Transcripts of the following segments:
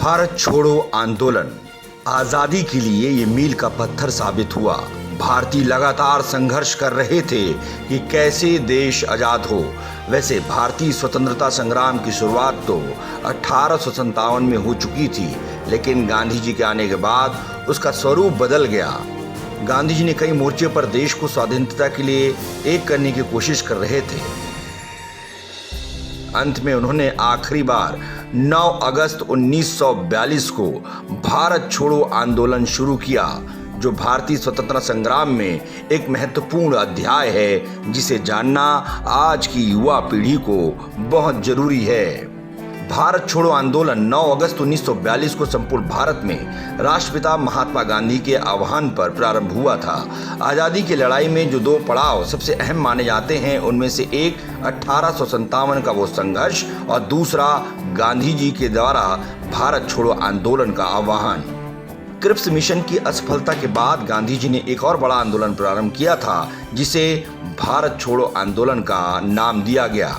भारत छोड़ो आंदोलन आजादी के लिए ये मील का पत्थर साबित हुआ। भारतीय लगातार संघर्ष कर रहे थे कि कैसे देश आजाद हो। वैसे भारतीय स्वतंत्रता संग्राम की शुरुआत तो 1857 में हो चुकी थी, लेकिन गांधी जी के आने के बाद उसका स्वरूप बदल गया। गांधी जी ने कई मोर्चे पर देश को स्वाधीनता के लिए एक करने की कोशिश कर रहे थे। अंत में उन्होंने आखिरी बार 9 अगस्त 1942 को भारत छोड़ो आंदोलन शुरू किया, जो भारतीय स्वतंत्रता संग्राम में एक महत्वपूर्ण अध्याय है, जिसे जानना आज की युवा पीढ़ी को बहुत जरूरी है। भारत छोड़ो आंदोलन 9 अगस्त 1942 को संपूर्ण भारत में राष्ट्रपिता महात्मा गांधी के आह्वान पर प्रारंभ हुआ था। आज़ादी की लड़ाई में जो दो पड़ाव सबसे अहम माने जाते हैं, उनमें से एक 1857 का वो संघर्ष और दूसरा गांधी जी के द्वारा भारत छोड़ो आंदोलन का आह्वान। क्रिप्स मिशन की असफलता के बाद गांधी जी ने एक और बड़ा आंदोलन प्रारंभ किया था, जिसे भारत छोड़ो आंदोलन का नाम दिया गया।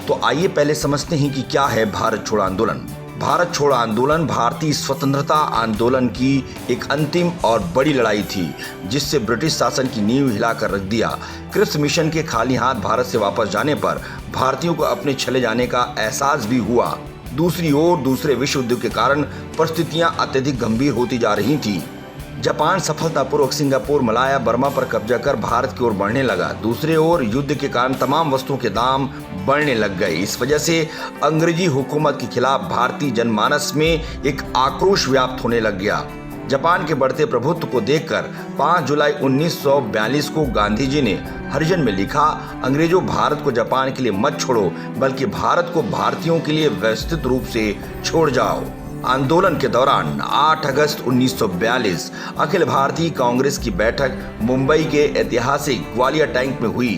तो आइए पहले समझते हैं कि क्या है भारत छोड़ो आंदोलन। भारत छोड़ो आंदोलन भारतीय स्वतंत्रता आंदोलन की एक अंतिम और बड़ी लड़ाई थी, जिससे ब्रिटिश शासन की नींव हिलाकर रख दिया। क्रिप्स मिशन के खाली हाथ भारत से वापस जाने पर भारतीयों को अपने चले जाने का एहसास भी हुआ। दूसरी ओर दूसरे विश्व युद्ध के कारण परिस्थितियां अत्यधिक गंभीर होती जा रही थी। जापान सफलतापूर्वक सिंगापुर, मलाया, बर्मा पर कब्जा कर भारत की ओर बढ़ने लगा। दूसरे ओर युद्ध के कारण तमाम वस्तुओं के दाम बढ़ने लग गए। इस वजह से अंग्रेजी हुकूमत के खिलाफ भारतीय जनमानस में एक आक्रोश व्याप्त होने लग गया। जापान के बढ़ते प्रभुत्व को देखकर 5 जुलाई 1942 को गांधी जी ने हरिजन में लिखा, अंग्रेजों भारत को जापान के लिए मत छोड़ो, बल्कि भारत को भारतीयों के लिए व्यवस्थित रूप से छोड़ जाओ। आंदोलन के दौरान 8 अगस्त 1942 अखिल भारतीय कांग्रेस की बैठक मुंबई के ऐतिहासिक ग्वालियर टैंक में हुई।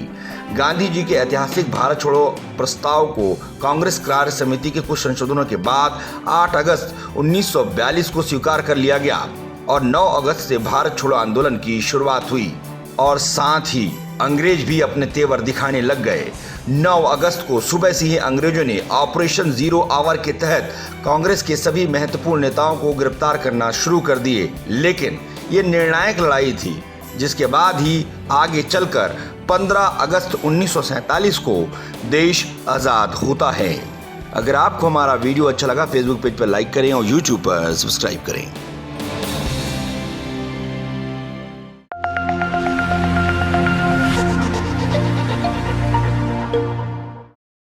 गांधी जी के ऐतिहासिक भारत छोड़ो प्रस्ताव को कांग्रेस कार्य समिति के कुछ संशोधनों के बाद 8 अगस्त 1942 को स्वीकार कर लिया गया और 9 अगस्त से भारत छोड़ो आंदोलन की शुरुआत हुई। और साथ ही अंग्रेज भी अपने तेवर दिखाने लग गए। 9 अगस्त को सुबह से ही अंग्रेजों ने ऑपरेशन जीरो आवर के तहत कांग्रेस के सभी महत्वपूर्ण नेताओं को गिरफ्तार करना शुरू कर दिए। लेकिन ये निर्णायक लड़ाई थी, जिसके बाद ही आगे चलकर 15 अगस्त 1947 को देश आज़ाद होता है। अगर आपको हमारा वीडियो अच्छा लगा, फेसबुक पेज पर लाइक करें और यूट्यूब पर सब्सक्राइब करें।